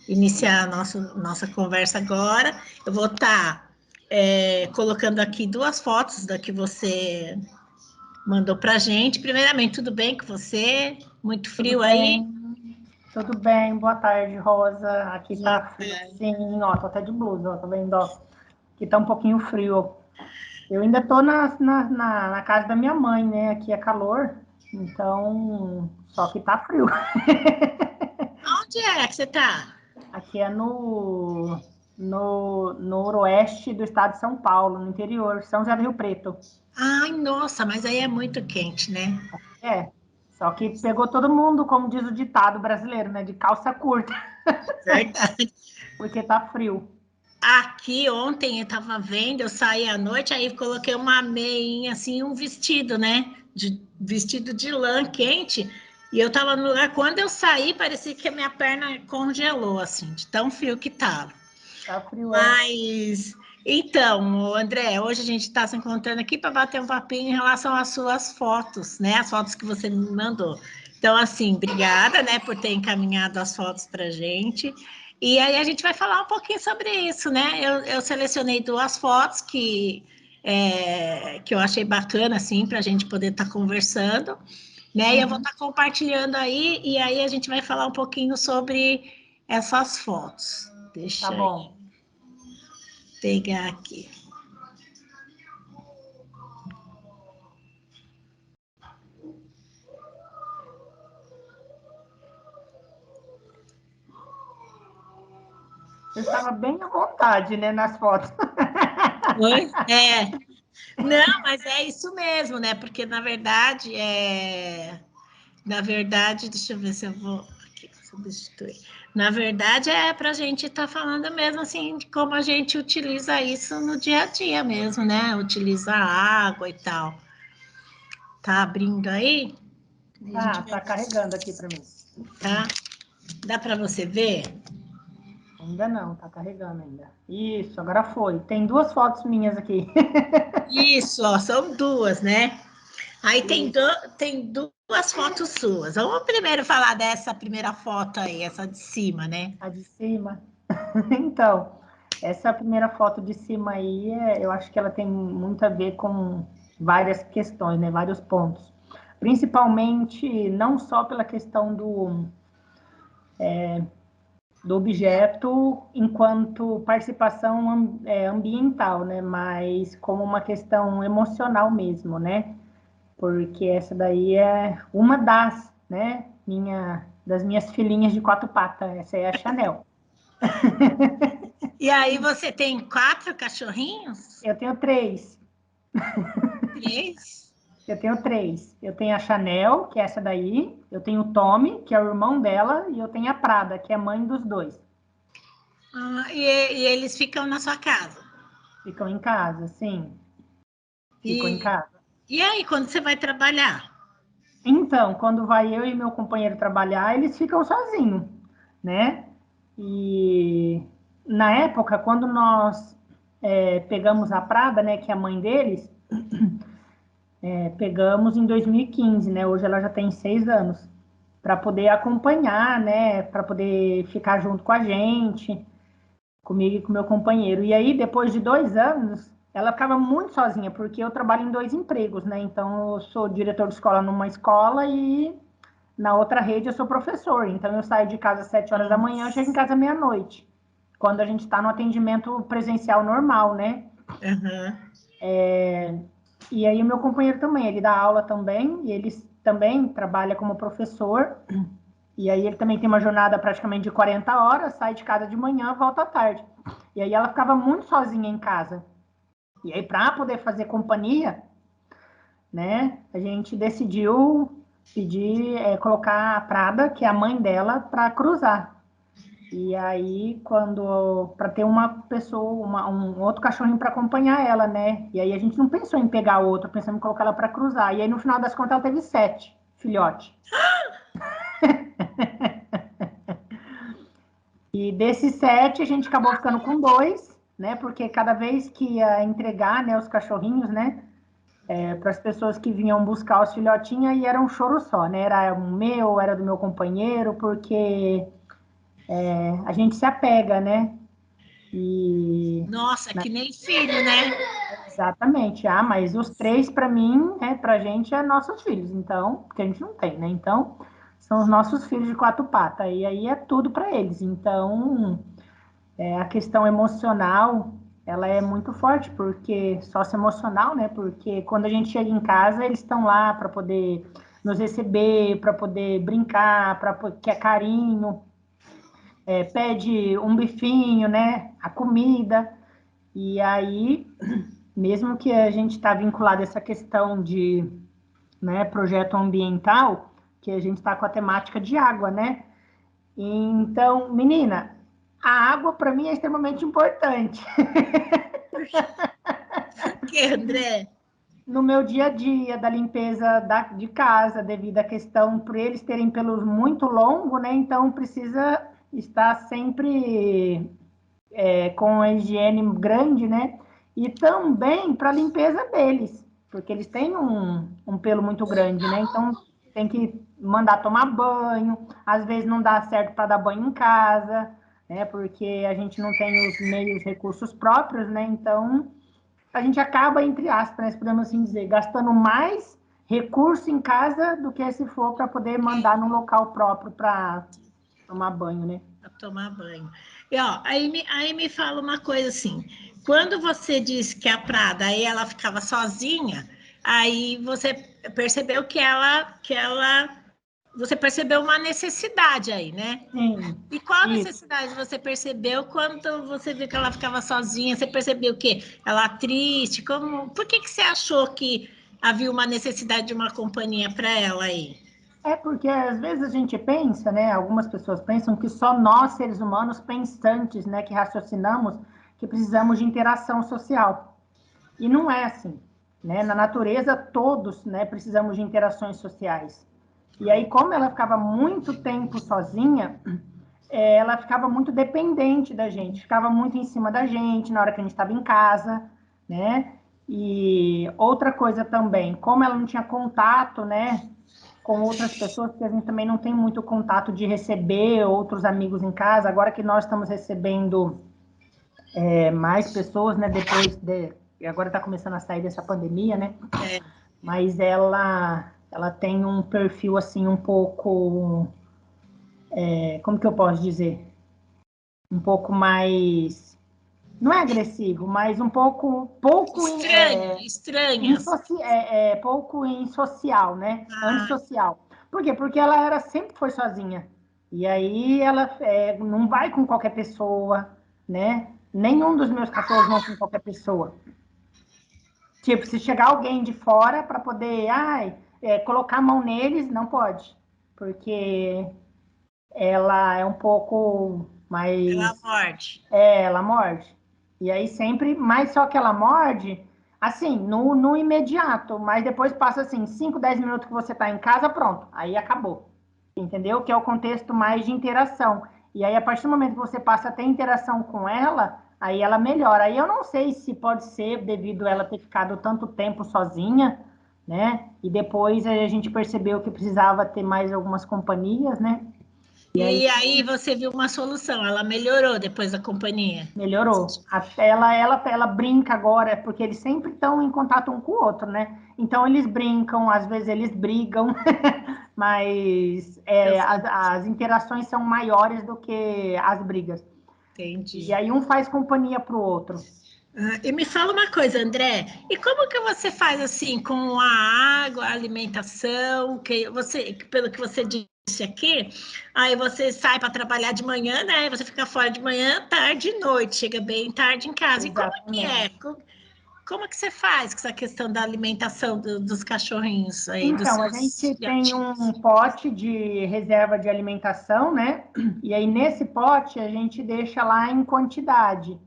iniciar a nossa conversa agora. Eu vou estar colocando aqui duas fotos da que você mandou para a gente. Primeiramente, tudo bem com você? Muito Tudo frio aí? bem? Tudo bem, boa tarde, Rosa. Aqui Boa tá frio, tarde. sim, ó, tô até de blusa, ó, tá vendo, ó? Aqui tá um pouquinho frio. Eu ainda tô na casa da minha mãe, né? Aqui é calor, então, só que tá frio. Onde é que você está? Aqui é no noroeste do estado de São Paulo, no interior, São José do Rio Preto. Ai, nossa, mas aí é muito quente, né? É, só que pegou todo mundo, como diz o ditado brasileiro, né? De calça curta, Verdade. porque tá frio. Aqui ontem eu estava vendo, eu saí à noite, aí coloquei uma meinha, assim, um vestido, né? Vestido de lã quente. E eu estava no lugar, quando eu saí, parecia que a minha perna congelou, assim, de tão frio que estava. Tá frio, é. Mas, então, André, hoje a gente está se encontrando aqui para bater um papinho em relação às suas fotos, né? As fotos que você me mandou. Então, assim, obrigada, né, por ter encaminhado as fotos para a gente. E aí a gente vai falar um pouquinho sobre isso, né? Eu selecionei duas fotos que eu achei bacana, assim, para a gente poder estar conversando, né? E eu vou Uhum. estar compartilhando aí, e aí a gente vai falar um pouquinho sobre essas fotos. Tá Deixa eu bom. pegar aqui. Você estava bem à vontade, né, nas fotos. Oi? Não, mas é isso mesmo, né? Porque na verdade, deixa eu ver se eu vou aqui substituir. Na verdade, é para a gente estar falando mesmo assim de como a gente utiliza isso no dia a dia mesmo, né? Utiliza a água e tal. Tá abrindo aí? A gente Ah, vai, tá carregando aqui para mim. tá? Dá para você ver? Ainda não, tá carregando ainda. Isso, agora foi. Tem duas fotos minhas aqui. Isso, ó, são duas, né? Aí Isso, tem duas fotos suas. Vamos primeiro falar dessa primeira foto aí, essa de cima, né? a de cima. Então, essa primeira foto de cima aí, eu acho que ela tem muito a ver com várias questões, né, vários pontos. Principalmente, não só pela questão do objeto enquanto participação ambiental, né? Mas como uma questão emocional mesmo, né? Porque essa daí é uma né? Das minhas filhinhas de quatro patas. Essa é a Chanel. E aí você tem quatro cachorrinhos? Eu tenho três. Três? Eu tenho três. Eu tenho a Chanel, que é essa daí. Eu tenho o Tommy, que é o irmão dela. E eu tenho a Prada, que é a mãe dos dois. Ah, e eles ficam na sua casa. Ficam em casa, sim. Ficam em E, casa. e aí, quando você vai trabalhar? Então, quando vai eu e meu companheiro trabalhar, eles ficam sozinhos, né? E na época, quando nós pegamos a Prada, né, que é a mãe deles, pegamos em 2015, né? Hoje ela já tem 6 anos, para poder acompanhar, né? Para poder ficar junto com a gente, comigo e com meu companheiro. E aí, depois de 2 anos, ela ficava muito sozinha, porque eu trabalho em dois empregos, né? Então, eu sou diretor de escola numa escola e na outra rede eu sou professor. Então, eu saio de casa às 7 horas da manhã, eu chego em Nossa. casa meia-noite, quando a gente está no atendimento presencial normal, né? Aham. E aí, o meu companheiro também, ele dá aula também, e ele também trabalha como professor. E aí ele também tem uma jornada praticamente de 40 horas, sai de casa de manhã, volta à tarde. E aí ela ficava muito sozinha em casa. E aí, para poder fazer companhia, né, a gente decidiu pedir, colocar a Prada, que é a mãe dela, para cruzar. E aí, para ter uma pessoa, um outro cachorrinho para acompanhar ela, né? E aí a gente não pensou em pegar outro, pensamos em colocar ela para cruzar. E aí, no final das contas, ela teve 7 filhotes. E desses 7, a gente acabou ficando com 2, né? Porque cada vez que ia entregar, né, os cachorrinhos, né, para as pessoas que vinham buscar os filhotinhos, aí era um choro só, né? Era o meu, era do meu companheiro, porque a gente se apega, né? E Nossa, que nem filho, né? exatamente. Ah, mas os três, para mim, para a gente, é nossos filhos. Então, porque a gente não tem, né? Então, são os nossos filhos de quatro patas. E aí é tudo para eles. Então, a questão emocional, ela é muito forte, porque socioemocional, né? Porque quando a gente chega em casa, eles estão lá para poder nos receber, para poder brincar, para que é carinho, pede um bifinho, né? A comida. E aí, mesmo que a gente está vinculado a essa questão de, né, projeto ambiental, que a gente está com a temática de água, né? Então, menina, a água para mim é extremamente importante. Por quê, André? No meu dia a dia da limpeza de casa, devido à questão por eles terem pelos muito longo, né? Então precisa estar sempre com a higiene grande, né? E também para a limpeza deles, porque eles têm um pelo muito grande, né? Então tem que mandar tomar banho, às vezes não dá certo para dar banho em casa, né? Porque a gente não tem os meios, recursos próprios, né? Então a gente acaba, entre aspas, né, podemos assim dizer, gastando mais recurso em casa do que se for para poder mandar num local próprio para tomar banho, né? Para tomar banho. E, ó, aí me fala uma coisa assim, quando você disse que a Prada, aí ela ficava sozinha, aí você percebeu você percebeu uma necessidade aí, né? Sim, E qual isso. necessidade você percebeu quando você viu que ela ficava sozinha? Você percebeu o quê? Ela triste? Por que você achou que havia uma necessidade de uma companhia para ela aí? É porque às vezes a gente pensa, né? Algumas pessoas pensam que só nós, seres humanos pensantes, né, que raciocinamos, que precisamos de interação social. E não é assim, né? Na natureza, todos, né, precisamos de interações sociais. E aí, como ela ficava muito tempo sozinha, ela ficava muito dependente da gente, ficava muito em cima da gente na hora que a gente estava em casa, né? E outra coisa também, como ela não tinha contato, né, com outras pessoas, porque a gente também não tem muito contato de receber outros amigos em casa, agora que nós estamos recebendo mais pessoas, né, e agora está começando a sair dessa pandemia, né? É, Mas ela tem um perfil assim um pouco, como que eu posso dizer? Um pouco mais, não é agressivo, mas um pouco estranhas. pouco insocial, né? Ah, Antissocial. Por quê? Porque ela sempre foi sozinha. E aí ela não vai com qualquer pessoa, né? Nenhum dos meus cachorros vão com qualquer pessoa. Tipo, se chegar alguém de fora para poder, colocar a mão neles, não pode. Porque ela é um pouco ela mais. morde. Ela morde. E aí sempre, mas só que ela morde, assim, no imediato, mas depois passa assim, 5, 10 minutos que você tá em casa, pronto, aí acabou. Entendeu? Que é o contexto mais de interação. E aí, a partir do momento que você passa a ter interação com ela, aí ela melhora. Aí eu não sei se pode ser devido a ela ter ficado tanto tempo sozinha, né? E depois a gente percebeu que precisava ter mais algumas companhias, né? E aí E aí você viu uma solução, ela melhorou depois da companhia. melhorou. Até ela brinca agora, porque eles sempre estão em contato um com o outro, né? Então eles brincam, às vezes eles brigam, mas Eu as interações são maiores do que as brigas. E entendi. aí um faz companhia para o outro. Ah, e me fala uma coisa, André, e como que você faz assim com a água, a alimentação, que você, pelo que você disse aqui, aí você sai para trabalhar de manhã, né? Você fica fora de manhã, tarde e noite, chega bem tarde em casa. E como é que é? Exatamente. Como é que você faz com essa questão da alimentação dos cachorrinhos aí, dos Então, a seus gente tem um filhotinhos? pote de reserva de alimentação, né? E aí nesse pote a gente deixa lá em quantidade.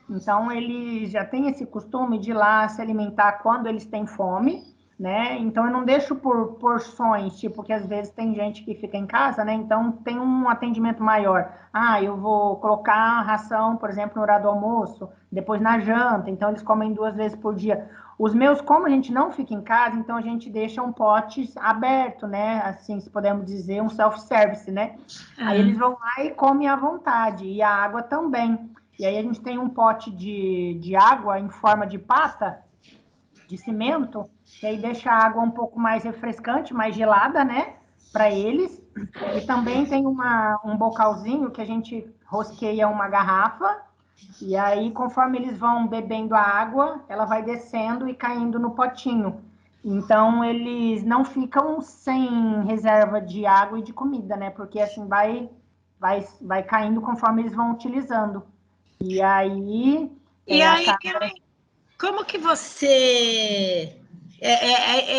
Então, eles já têm esse costume de ir lá se alimentar quando eles têm fome, né? Então, eu não deixo por porções, tipo, que às vezes tem gente que fica em casa, né? Então, tem um atendimento maior. Ah, eu vou colocar ração, por exemplo, no horário do almoço, depois na janta, então eles comem 2 vezes por dia. Os meus, como a gente não fica em casa, então a gente deixa um pote aberto, né? Assim, se podemos dizer, um self-service, né? Aí eles vão lá e comem à vontade, e a água também. E aí a gente tem um pote de água em forma de pata, de cimento, que aí deixa a água um pouco mais refrescante, mais gelada, né? Para eles. E também tem um bocalzinho que a gente rosqueia uma garrafa, e aí, conforme eles vão bebendo a água, ela vai descendo e caindo no potinho. Então, eles não ficam sem reserva de água e de comida, né? Porque assim vai caindo conforme eles vão utilizando. E aí, E a aí, casa... como que você...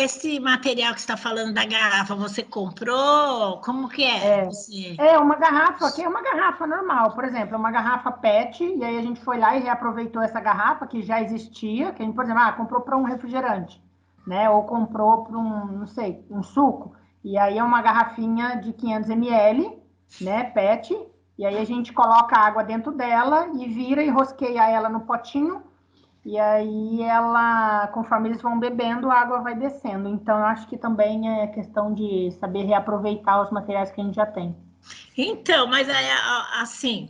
esse material que você está falando da garrafa, você comprou? Como que é? Você... Uma garrafa, que é uma garrafa normal, por exemplo, uma garrafa PET, e aí a gente foi lá e reaproveitou essa garrafa que já existia, que a gente, por exemplo, comprou para um refrigerante, né? Ou comprou para um, não sei, um suco. E aí é uma garrafinha de 500 ml, né, PET, e aí a gente coloca a água dentro dela e vira e rosqueia ela no potinho, e aí ela, conforme eles vão bebendo, a água vai descendo. Então, eu acho que também é questão de saber reaproveitar os materiais que a gente já tem. Então, mas aí, assim,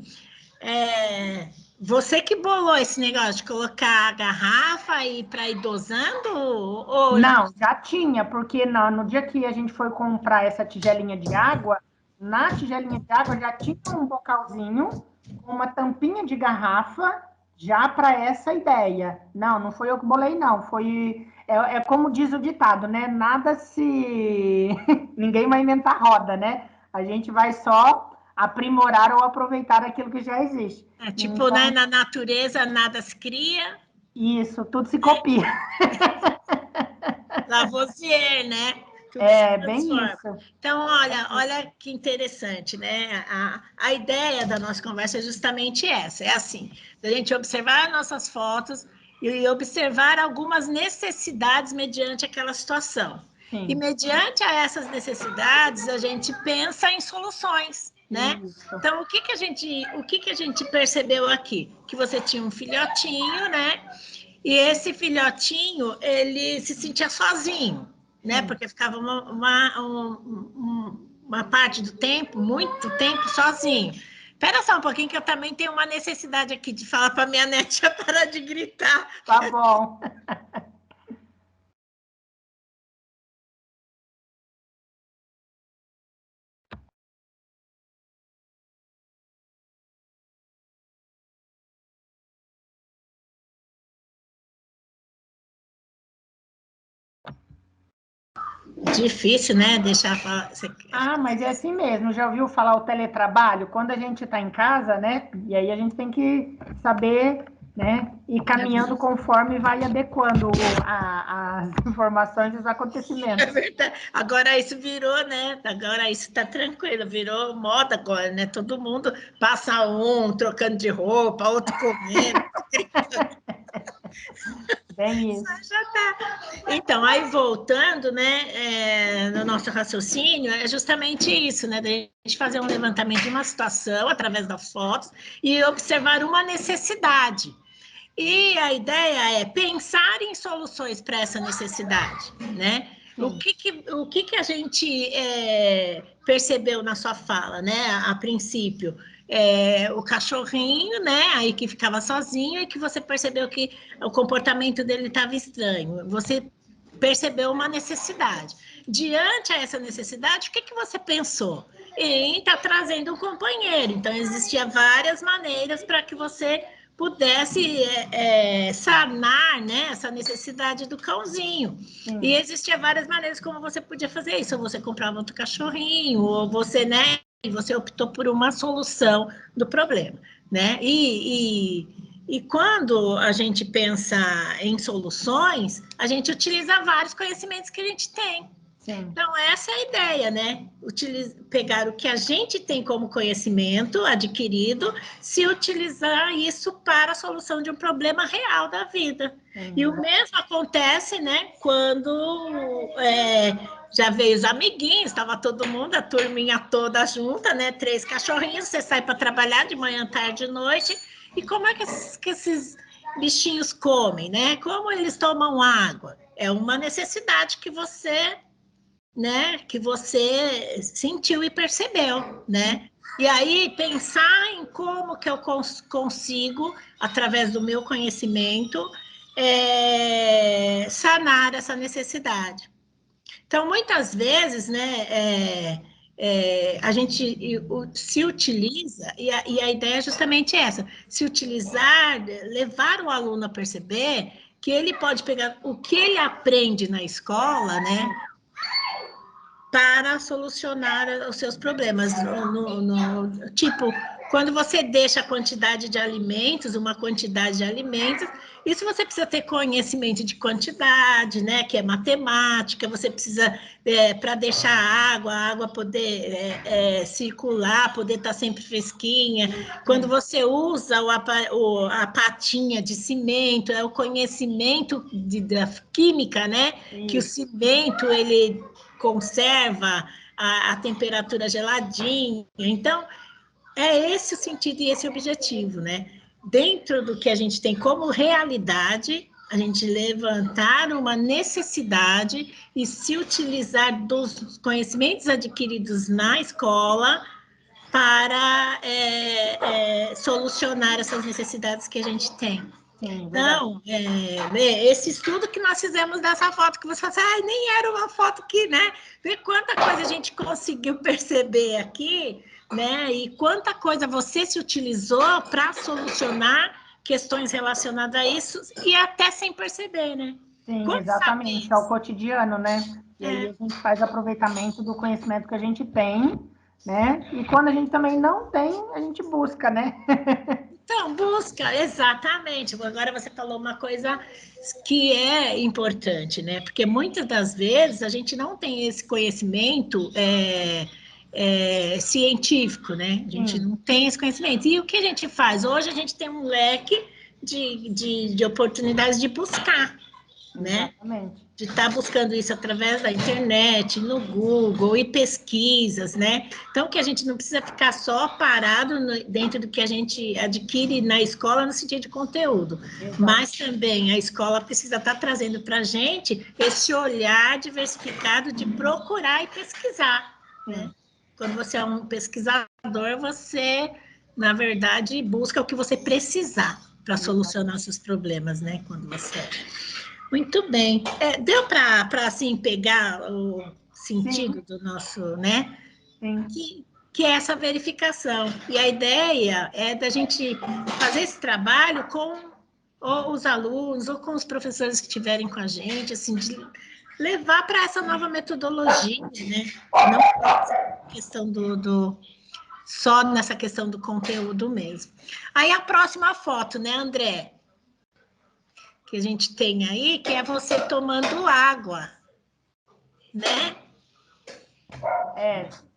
você que bolou esse negócio de colocar a garrafa e para ir dosando? Ou... Não, já tinha, porque no dia que a gente foi comprar essa tigelinha de água, na tigelinha de água já tinha um bocalzinho com uma tampinha de garrafa já para essa ideia. Não, não foi eu que bolei, não. Foi. É como diz o ditado, né? Nada se. Ninguém vai inventar roda, né? A gente vai só aprimorar ou aproveitar aquilo que já existe. tipo, né, Então, na natureza nada se cria, isso, tudo se copia. Lavoisier, né? Tudo se É bem transforma. isso. Então, olha que interessante, né? A ideia da nossa conversa é justamente essa: é assim, a gente observar nossas fotos e observar algumas necessidades mediante aquela situação. E Sim. mediante a essas necessidades, a gente pensa em soluções, né? Isso. Então, o que a gente percebeu aqui? Que você tinha um filhotinho, né? E esse filhotinho, ele se sentia sozinho, né? Sim. Porque ficava uma parte do tempo, muito tempo, sozinho. Espera só um pouquinho que eu também tenho uma necessidade aqui de falar para minha neta parar de gritar. Tá bom. Difícil, né? Deixar falar. Ah, mas é assim mesmo. Já ouviu falar o teletrabalho? Quando a gente está em casa, né? E aí a gente tem que saber, né? Ir caminhando conforme vai adequando as informações e os É acontecimentos. verdade. Agora isso virou, né? Agora isso está tranquilo, virou moda agora, né? Todo mundo passa um trocando de roupa, outro comendo. Bem isso. Já tá. Então, aí voltando, né, no nosso raciocínio, é justamente isso, né, da gente fazer um levantamento de uma situação através das fotos e observar uma necessidade. E a ideia é pensar em soluções para essa necessidade, né? Sim. O que a gente percebeu na sua fala, né? A princípio, o cachorrinho, né? Aí que ficava sozinho e que você percebeu que o comportamento dele estava estranho. Você percebeu uma necessidade. Diante a essa necessidade, o que você pensou? Em estar trazendo um companheiro. Então, existia várias maneiras para que você pudesse sanar, né, essa necessidade do cãozinho. Sim. E existia várias maneiras como você podia fazer isso. Ou você comprava outro cachorrinho, ou você, né, e você optou por uma solução do problema, né? E quando a gente pensa em soluções, a gente utiliza vários conhecimentos que a gente tem. Sim. Então, essa é a ideia, né? Pegar o que a gente tem como conhecimento adquirido, se utilizar isso para a solução de um problema real da vida. E o mesmo acontece, né, quando já veio os amiguinhos, estava todo mundo, a turminha toda junta, né? 3 cachorrinhos, você sai para trabalhar de manhã, tarde e noite, e como é que esses bichinhos comem, né? Como eles tomam água? É uma necessidade que você, né, que você sentiu e percebeu, né? E aí pensar em como que eu consigo, através do meu conhecimento, sanar essa necessidade. Então, muitas vezes, né, a gente se utiliza, e a ideia é justamente essa, se utilizar, levar o aluno a perceber que ele pode pegar o que ele aprende na escola, né, para solucionar os seus problemas. Tipo, quando você deixa a quantidade de alimentos, uma quantidade de alimentos, isso você precisa ter conhecimento de quantidade, né? Que é matemática, você precisa, para deixar a água poder circular, poder estar sempre fresquinha. Quando você usa a patinha de cimento, é o conhecimento da química, né? Que o cimento, ele conserva a temperatura geladinha. Então, é esse o sentido e esse o objetivo, né? Dentro do que a gente tem como realidade, a gente levantar uma necessidade e se utilizar dos conhecimentos adquiridos na escola para solucionar essas necessidades que a gente tem. Sim, então, esse estudo que nós fizemos dessa foto que você fala assim, nem era uma foto que, né? Vê quanta coisa a gente conseguiu perceber aqui, né? E quanta coisa você se utilizou para solucionar questões relacionadas a isso e até sem perceber, né? Sim, Como exatamente, é o cotidiano, né? E aí a gente faz aproveitamento do conhecimento que a gente tem, né? E quando a gente também não tem, a gente busca, né? Então, busca, exatamente. Agora você falou uma coisa que é importante, né? Porque muitas das vezes a gente não tem esse conhecimento científico, né? A gente não tem esse conhecimento. E o que a gente faz? Hoje a gente tem um leque de oportunidades de buscar, né? Exatamente. De estar buscando isso através da internet, no Google e pesquisas, né? Então, que a gente não precisa ficar só parado dentro do que a gente adquire na escola no sentido de conteúdo, mas também a escola precisa estar trazendo para a gente esse olhar diversificado de procurar e pesquisar, né? Quando você é um pesquisador, você, na verdade, busca o que você precisar para solucionar seus problemas, né? Quando você... Muito bem. Deu para assim, pegar o sentido do nosso, né? Sim. Que é essa verificação. E a ideia é da gente fazer esse trabalho com os alunos ou com os professores que estiverem com a gente, assim, de levar para essa nova metodologia, né? Não só essa questão só nessa questão do conteúdo mesmo. Aí a próxima foto, né, André? Que a gente tem aí, que é você tomando água, né?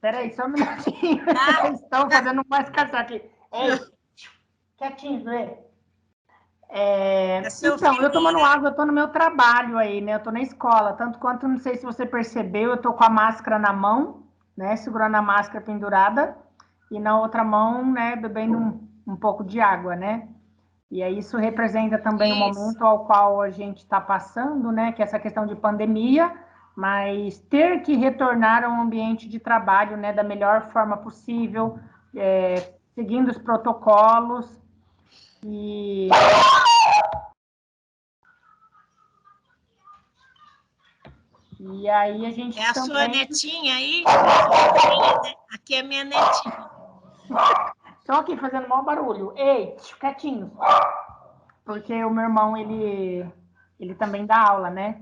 Peraí, só um minutinho. Estão fazendo mais caçar aqui. Ei, quietinho, Lê. Então, eu tomando água, eu tô no meu trabalho aí, né? Eu tô na escola, tanto quanto, não sei se você percebeu, eu tô com a máscara na mão, né? Segurando a máscara pendurada, e na outra mão, né, bebendo um pouco de água, né? E aí isso representa também o momento ao qual a gente está passando, né? Que é essa questão de pandemia, mas ter que retornar ao ambiente de trabalho, né? Da melhor forma possível, seguindo os protocolos. E aí a gente a também... sua netinha aí? Aqui é minha netinha. Estão aqui fazendo mau barulho. Ei, quietinhos. Porque o meu irmão, ele também dá aula, né?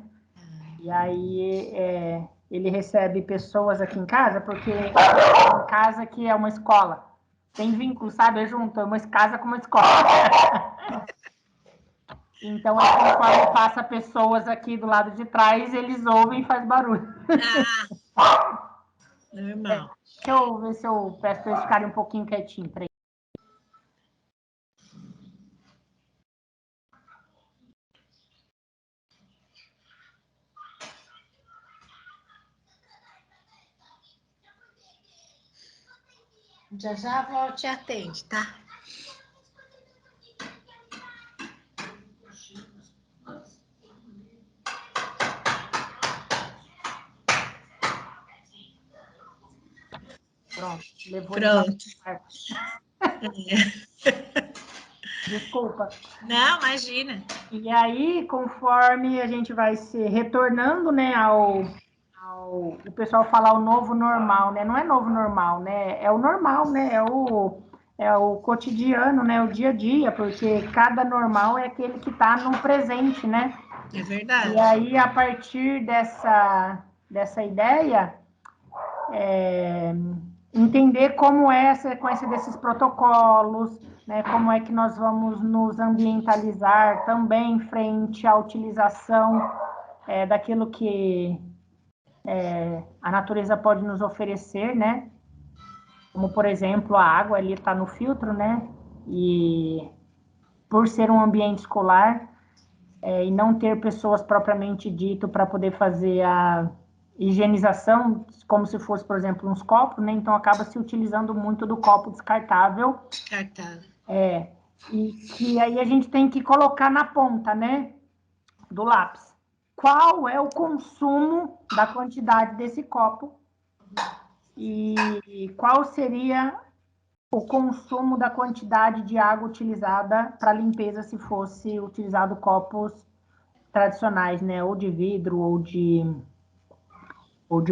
E aí ele recebe pessoas aqui em casa, porque em casa que é uma escola. Tem vínculo, sabe? É junto, é uma casa com uma escola. Então, conforme passa pessoas aqui do lado de trás, eles ouvem e faz barulho. Normal. Deixa eu ver se eu peço para eles ficarem um pouquinho quietinhos. Peraí. Já a avó te atende, tá? Pronto, levou Pronto. Desculpa. Não, imagina. E aí, conforme a gente vai se retornando, né, o pessoal falar o novo normal, né? Não é novo normal, né? É o normal, né? É o cotidiano, né? O dia a dia, porque cada normal é aquele que está no presente, né? É verdade. E aí, a partir dessa ideia, entender como é a sequência desses protocolos, né, como é que nós vamos nos ambientalizar também frente à utilização daquilo que a natureza pode nos oferecer, né? Como, por exemplo, a água ali está no filtro, né? E por ser um ambiente escolar e não ter pessoas propriamente dito para poder fazer a higienização, como se fosse, por exemplo, uns copos, né? Então acaba se utilizando muito do copo descartável. Descartável. E que aí a gente tem que colocar na ponta, né? Do lápis. Qual é o consumo da quantidade desse copo? E qual seria o consumo da quantidade de água utilizada para limpeza se fosse utilizado copos tradicionais, né? Ou de vidro ou de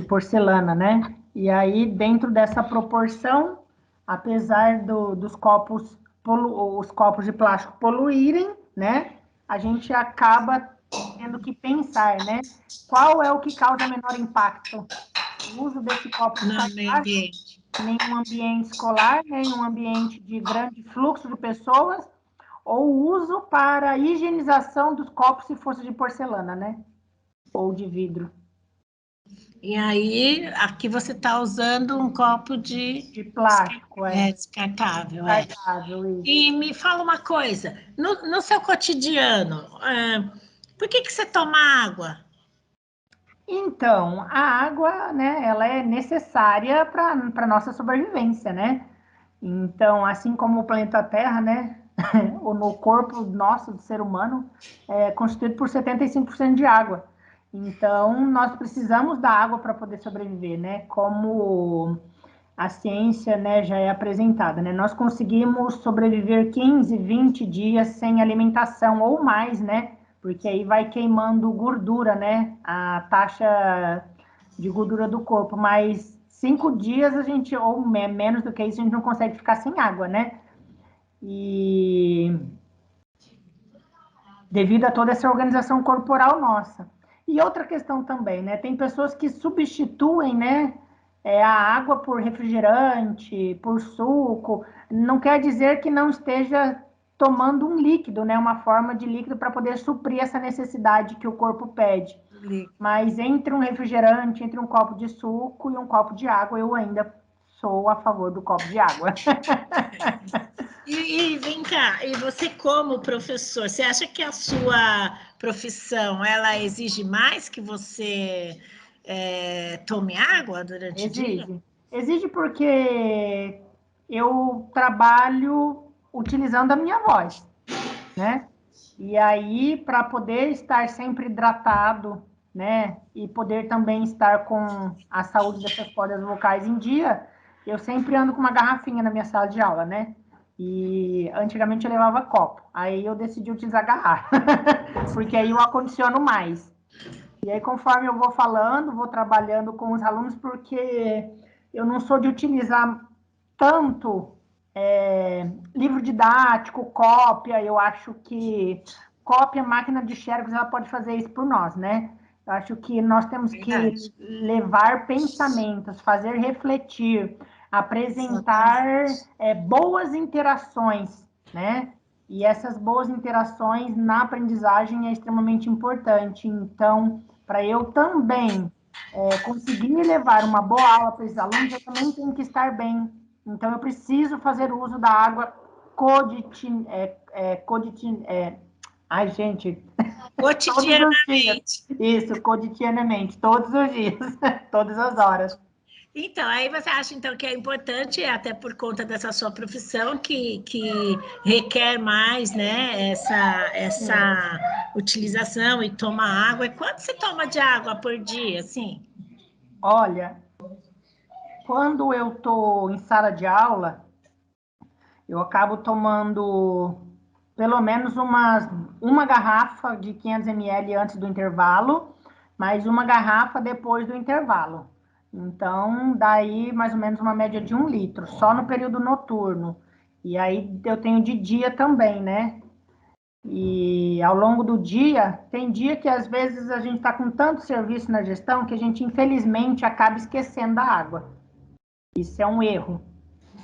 porcelana, né? E aí, dentro dessa proporção, apesar dos copos, os copos de plástico poluírem, né? A gente acaba tendo que pensar, né? Qual é o que causa menor impacto? O uso desse copo de plástico em um ambiente escolar, né? Em um ambiente de grande fluxo de pessoas, ou o uso para higienização dos copos se fosse de porcelana, né? Ou de vidro. E aí, aqui você está usando um copo de plástico, descartável. Descartável, isso. E me fala uma coisa, no seu cotidiano, por que você toma água? Então, a água, né, ela é necessária para a nossa sobrevivência, né? Então, assim como o planeta Terra, né, ou no corpo nosso, do ser humano, é constituído por 75% de água. Então, nós precisamos da água para poder sobreviver, né? Como a ciência, né, já é apresentada, né? Nós conseguimos sobreviver 15, 20 dias sem alimentação ou mais, né? Porque aí vai queimando gordura, né? A taxa de gordura do corpo, mas 5 dias a gente, ou menos do que isso, a gente não consegue ficar sem água, né? E devido a toda essa organização corporal nossa. E outra questão também, né? Tem pessoas que substituem, né? A água por refrigerante, por suco. Não quer dizer que não esteja tomando um líquido, né? Uma forma de líquido para poder suprir essa necessidade que o corpo pede. Mas entre um refrigerante, entre um copo de suco e um copo de água, eu ainda sou a favor do copo de água. E vem cá, e você como professor, você acha que a sua profissão, ela exige mais que você tome água durante o dia? Exige porque eu trabalho utilizando a minha voz, né? E aí, para poder estar sempre hidratado, né? E poder também estar com a saúde dessas cordas vocais em dia, eu sempre ando com uma garrafinha na minha sala de aula, né? E antigamente eu levava copo. Aí eu decidi utilizar garrafa, porque aí eu acondiciono mais. E aí, conforme eu vou falando, vou trabalhando com os alunos, porque eu não sou de utilizar tanto livro didático, cópia. Eu acho que cópia, máquina de xerox, ela pode fazer isso por nós, né? Eu acho que nós temos que levar pensamentos, fazer refletir, apresentar boas interações, né? E essas boas interações na aprendizagem é extremamente importante. Então, para eu também conseguir levar uma boa aula para esses alunos, eu também tenho que estar bem. Então, eu preciso fazer uso da água ai, gente, todos os dias. Cotidianamente. Isso, cotidianamente, todos os dias, todas as horas. Então, aí você acha então que é importante, até por conta dessa sua profissão, que requer mais, né, essa utilização e tomar água. E quanto você toma de água por dia, assim? Olha, quando eu estou em sala de aula, eu acabo tomando pelo menos uma garrafa de 500 ml antes do intervalo, mais uma garrafa depois do intervalo. Então, daí mais ou menos uma média de 1 litro, só no período noturno. E aí eu tenho de dia também, né? E ao longo do dia, tem dia que às vezes a gente está com tanto serviço na gestão que a gente infelizmente acaba esquecendo da água. Isso é um erro,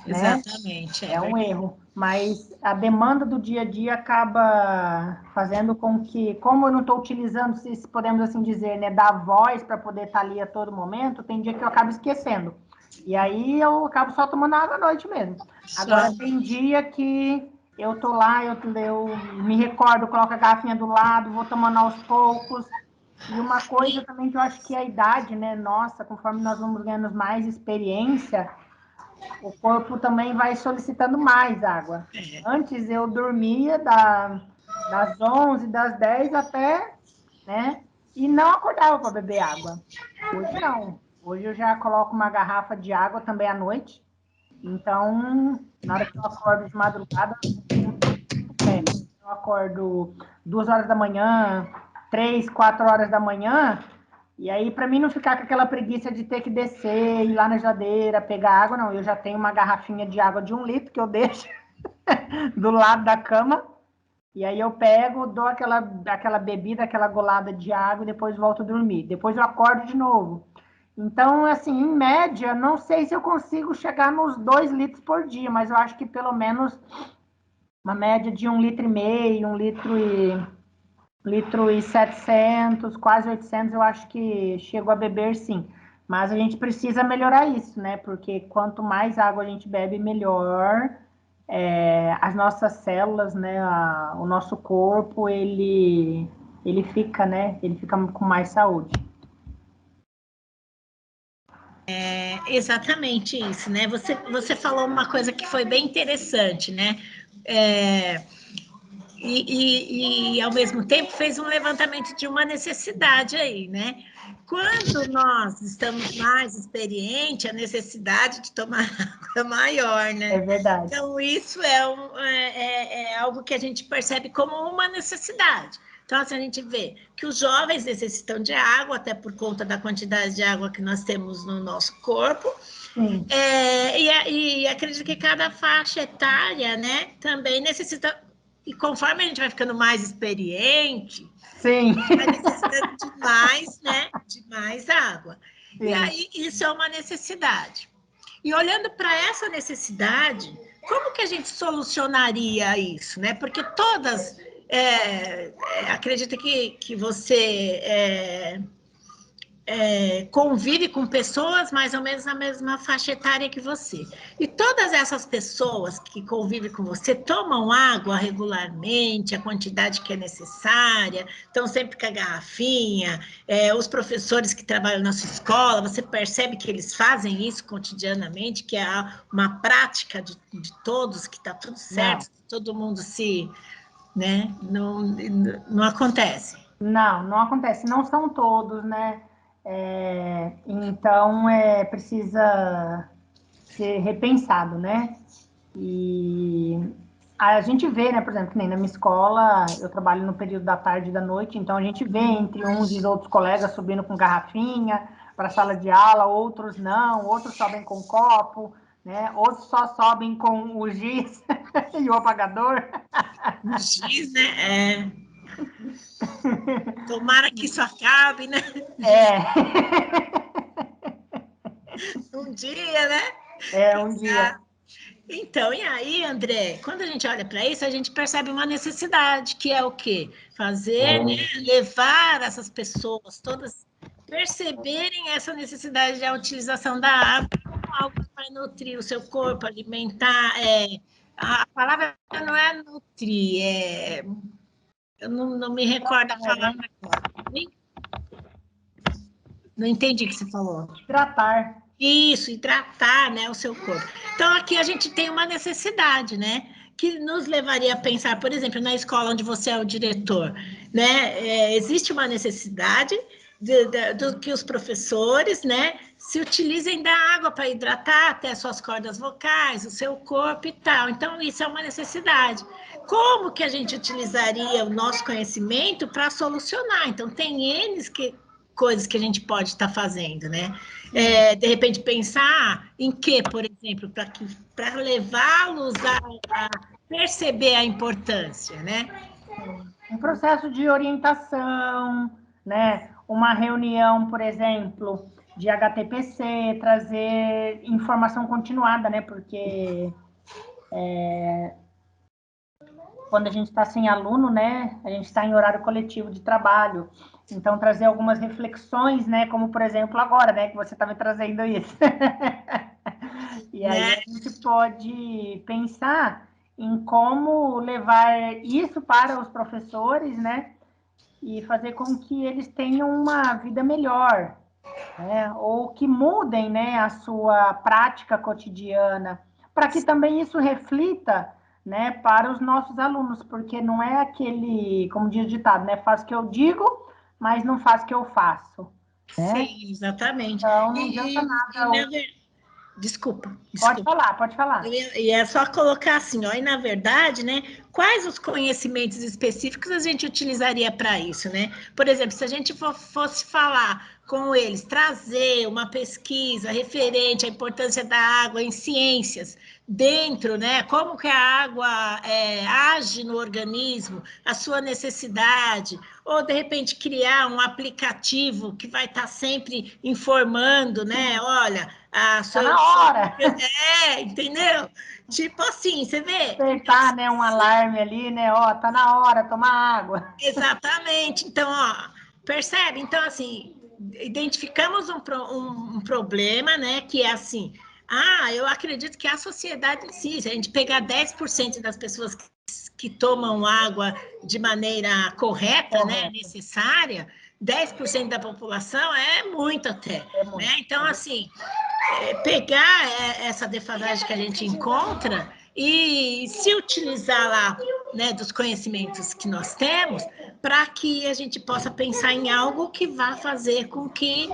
né? Exatamente, É um verdade. erro, mas a demanda do dia a dia acaba fazendo com que, como eu não estou utilizando, se podemos assim dizer, né, da voz para poder estar ali a todo momento, tem dia que eu acabo esquecendo. E aí eu acabo só tomando água à noite mesmo. Agora, Só. tem dia que eu tô lá, eu me recordo, coloco a garrafinha do lado, vou tomando aos poucos. E uma coisa também que eu acho que é a idade, né? Nossa, conforme nós vamos ganhando mais experiência, o corpo também vai solicitando mais água. É. Antes eu dormia das 11, das 10 até, né? E não acordava para beber água. Hoje não. Hoje eu já coloco uma garrafa de água também à noite. Então, na hora que eu acordo de madrugada, eu acordo 2 horas da manhã, 3, 4 horas da manhã, e aí, para mim não ficar com aquela preguiça de ter que descer, ir lá na geladeira, pegar água, não. Eu já tenho uma garrafinha de água de 1 litro que eu deixo do lado da cama, e aí eu pego, dou aquela bebida, aquela golada de água e depois volto a dormir. Depois eu acordo de novo. Então, assim, em média, não sei se eu consigo chegar nos 2 litros por dia, mas eu acho que pelo menos uma média de 1,5 litro, 1,7 litro, quase 800, eu acho que chego a beber sim. Mas a gente precisa melhorar isso, né? Porque quanto mais água a gente bebe, melhor as nossas células, né? O nosso corpo, ele fica, né? Ele fica com mais saúde. Exatamente isso, né? Você falou uma coisa que foi bem interessante, né? E, ao mesmo tempo, fez um levantamento de uma necessidade aí, né? Quando nós estamos mais experientes, a necessidade de tomar água é maior, né? É verdade. Então, isso é algo que a gente percebe como uma necessidade. Então, assim, a gente vê que os jovens necessitam de água, até por conta da quantidade de água que nós temos no nosso corpo. Sim. E acredito que cada faixa etária, né, também necessita. E conforme a gente vai ficando mais experiente, Sim. vai necessitando de mais, né, de mais água. Sim. E aí isso é uma necessidade. E olhando para essa necessidade, como que a gente solucionaria isso, né? Porque todas, acredito que você convive com pessoas mais ou menos na mesma faixa etária que você. E todas essas pessoas que convivem com você tomam água regularmente, a quantidade que é necessária, estão sempre com a garrafinha, os professores que trabalham na sua escola, você percebe que eles fazem isso cotidianamente, que é uma prática de todos, que está tudo certo, todo mundo se... né? Não acontece. Não acontece. Não são todos, né? Então, precisa ser repensado, né? E a gente vê, né, por exemplo, que nem na minha escola, eu trabalho no período da tarde e da noite, então a gente vê entre uns e outros colegas subindo com garrafinha para a sala de aula, outros não, outros sobem com copo, né? Outros só sobem com o giz e o apagador. O giz, né? Tomara que isso acabe, né? Um dia, né? Um dia. Então, e aí, André, quando a gente olha para isso, a gente percebe uma necessidade, que é o quê? Fazer, né, levar essas pessoas todas perceberem essa necessidade da utilização da água como algo que vai nutrir o seu corpo, alimentar. A palavra não é nutrir, eu não me recordo a palavra agora. Não entendi o que você falou. Hidratar. Isso, hidratar, né, o seu corpo. Então, aqui a gente tem uma necessidade, né, que nos levaria a pensar, por exemplo, na escola onde você é o diretor, né, existe uma necessidade do que os professores, né, se utilizem da água para hidratar até suas cordas vocais, o seu corpo e tal. Então, isso é uma necessidade. Como que a gente utilizaria o nosso conhecimento para solucionar? Então, tem coisas que a gente pode estar fazendo, né? De repente pensar em que, por exemplo, para levá-los a perceber a importância, né? Um processo de orientação, né? Uma reunião, por exemplo, de HTPC, trazer informação continuada, né? Porque quando a gente está sem aluno, né? A gente está em horário coletivo de trabalho. Então, trazer algumas reflexões, né? Como, por exemplo, agora, né? Que você está me trazendo isso. E aí a gente pode pensar em como levar isso para os professores, né? E fazer com que eles tenham uma vida melhor, né? Ou que mudem, né, a sua prática cotidiana, para que também isso reflita, né, para os nossos alunos, porque não é aquele, como diz o ditado, né, faz o que eu digo, mas não faz o que eu faço, né? Sim, exatamente. Então, não adianta nada. Desculpa. Pode falar. E é só colocar assim, ó, e na verdade, né, quais os conhecimentos específicos a gente utilizaria para isso, né? Por exemplo, se a gente fosse falar com eles, trazer uma pesquisa referente à importância da água em ciências, dentro, né, como que a água age no organismo, a sua necessidade, ou de repente criar um aplicativo que vai estar sempre informando, né, olha, Tá na hora. Entendeu? Tipo assim, você vê? Apertar, né, um alarme ali, né, ó, tá na hora, tomar água. Exatamente. Então, ó, percebe? Então, assim, identificamos um problema, né, que é assim, eu acredito que a sociedade em si, se a gente pegar 10% das pessoas que tomam água de maneira correta, né, necessária, 10% da população é muito até, né? Então, assim, pegar essa defasagem que a gente encontra e se utilizar lá, né, dos conhecimentos que nós temos, para que a gente possa pensar em algo que vá fazer com que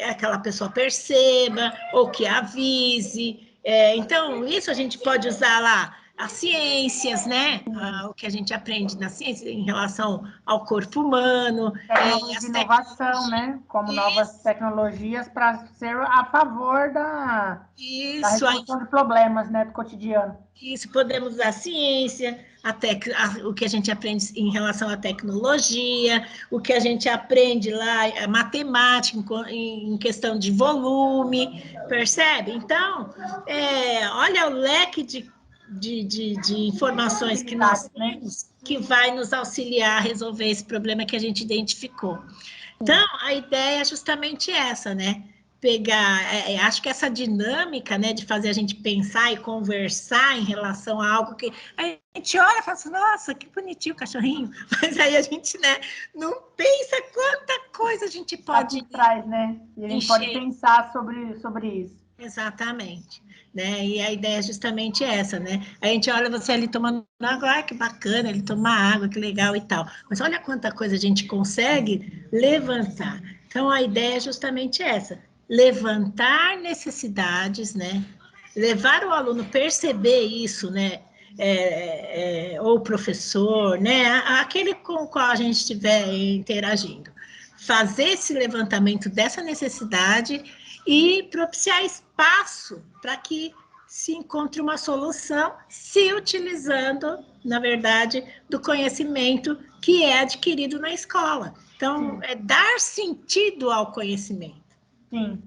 aquela pessoa perceba ou que avise. Então, isso a gente pode usar lá as ciências, né? O que a gente aprende na ciência em relação ao corpo humano. Tecnologia de inovação, né? Como novas tecnologias para ser a favor da resolução de problemas, né, do cotidiano. Isso, podemos usar a ciência, o que a gente aprende em relação à tecnologia, o que a gente aprende lá, a matemática, em questão de volume, percebe? Então, olha o leque de informações que nós temos que vai nos auxiliar a resolver esse problema que a gente identificou. Então, a ideia é justamente essa, né? Pegar, acho que essa dinâmica, né, de fazer a gente pensar e conversar em relação a algo que a gente olha e fala assim, nossa, que bonitinho o cachorrinho, mas aí a gente, né, não pensa quanta coisa a gente pode... traz, né? E a gente pode pensar sobre isso. Exatamente, né? E a ideia é justamente essa, né? A gente olha você ali tomando água, que bacana, ele toma água, que legal e tal. Mas olha quanta coisa a gente consegue levantar. Então, a ideia é justamente essa, levantar necessidades, né? Levar o aluno a perceber isso, né? Ou o professor, né? Aquele com o qual a gente estiver interagindo. Fazer esse levantamento dessa necessidade e propiciar espaço para que se encontre uma solução, se utilizando, na verdade, do conhecimento que é adquirido na escola. Então, é dar sentido ao conhecimento. Sim.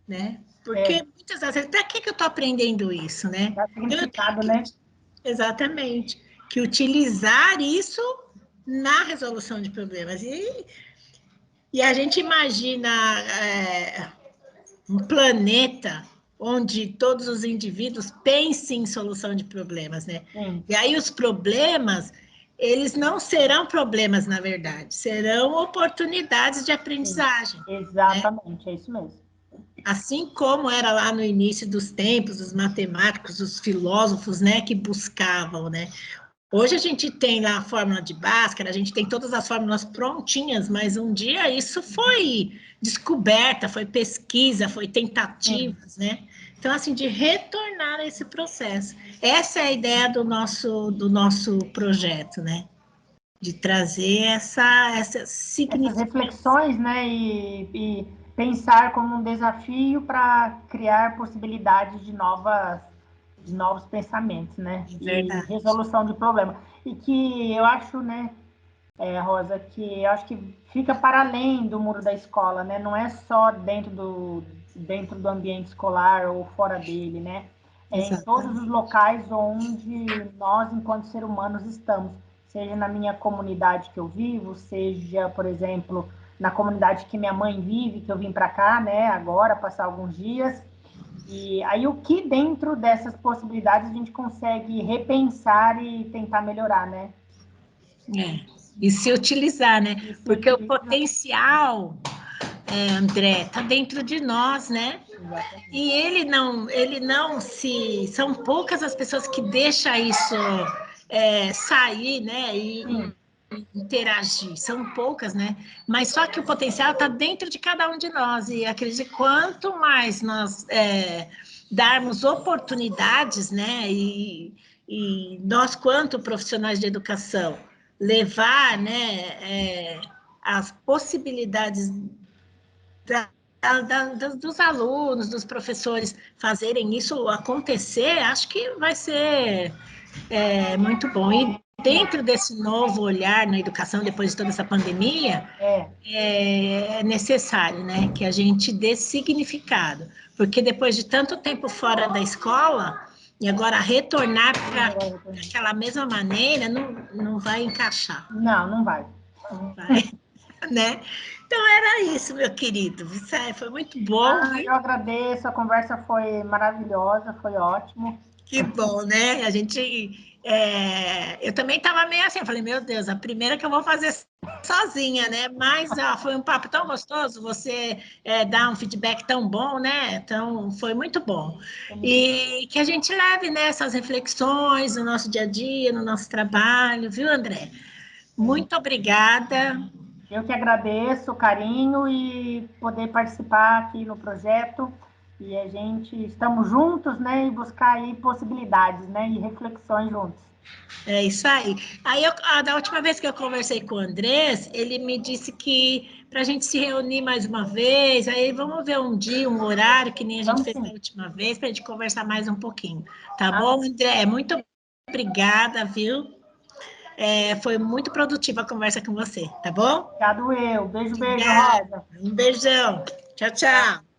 Né? Porque muitas das vezes, para que eu estou aprendendo isso, né? Dá significado, né? Exatamente. Que utilizar isso na resolução de problemas. E a gente imagina um planeta onde todos os indivíduos pensem em solução de problemas, né? Sim. E aí os problemas, eles não serão problemas, na verdade, serão oportunidades de aprendizagem. Sim. Exatamente, né? É isso mesmo. Assim como era lá no início dos tempos, os matemáticos, os filósofos, né, que buscavam, né? Hoje a gente tem lá a fórmula de Bhaskara, a gente tem todas as fórmulas prontinhas, mas um dia isso foi descoberta, foi pesquisa, foi tentativas, né? Então, assim, de retornar a esse processo. Essa é a ideia do nosso projeto, né? De trazer Essas reflexões, né? E pensar como um desafio para criar possibilidades de novos pensamentos, né? E Verdade. resolução de problemas. E que eu acho, né, Rosa, que eu acho que fica para além do muro da escola, né? Não é só dentro do ambiente escolar ou fora dele, né? É em todos os locais onde nós, enquanto seres humanos, estamos. Seja na minha comunidade que eu vivo, seja, por exemplo, na comunidade que minha mãe vive, que eu vim para cá, né? Agora, passar alguns dias. E aí, o que dentro dessas possibilidades a gente consegue repensar e tentar melhorar, né? E se utilizar, né? Porque o potencial, André, está dentro de nós, né? Exatamente. E ele não se... São poucas as pessoas que deixam isso sair, né? E interagir. São poucas, né? Mas só que o potencial está dentro de cada um de nós. E acredito que quanto mais nós darmos oportunidades, né? E nós, quanto profissionais de educação, levar, né, as possibilidades dos alunos, dos professores fazerem isso acontecer, acho que vai ser muito bom. E dentro desse novo olhar na educação, depois de toda essa pandemia, é necessário, né, que a gente dê significado, porque depois de tanto tempo fora da escola, e agora retornar para aquela mesma maneira, não vai encaixar. Não vai. Não vai, né? Então era isso, meu querido. Foi muito bom. Eu agradeço, a conversa foi maravilhosa, foi ótimo. Que bom, né? A gente. Eu também estava meio assim, eu falei, meu Deus, a primeira que eu vou fazer sozinha, né? Mas foi um papo tão gostoso, você dá um feedback tão bom, né? Então, foi muito bom. E que a gente leve, né, essas reflexões no nosso dia a dia, no nosso trabalho, viu, André? Muito obrigada. Eu que agradeço o carinho e poder participar aqui no projeto. E a gente estamos juntos, né? E buscar aí possibilidades, né? E reflexões juntos. É isso aí. Aí, da última vez que eu conversei com o Andrés, ele me disse que para a gente se reunir mais uma vez, aí vamos ver um dia, um horário, que nem a gente fez da última vez, para a gente conversar mais um pouquinho. Tá bom, André? Muito obrigada, viu? Foi muito produtiva a conversa com você, tá bom? Obrigado, eu. Beijo, Rosa. Um beijão. Tchau, tchau.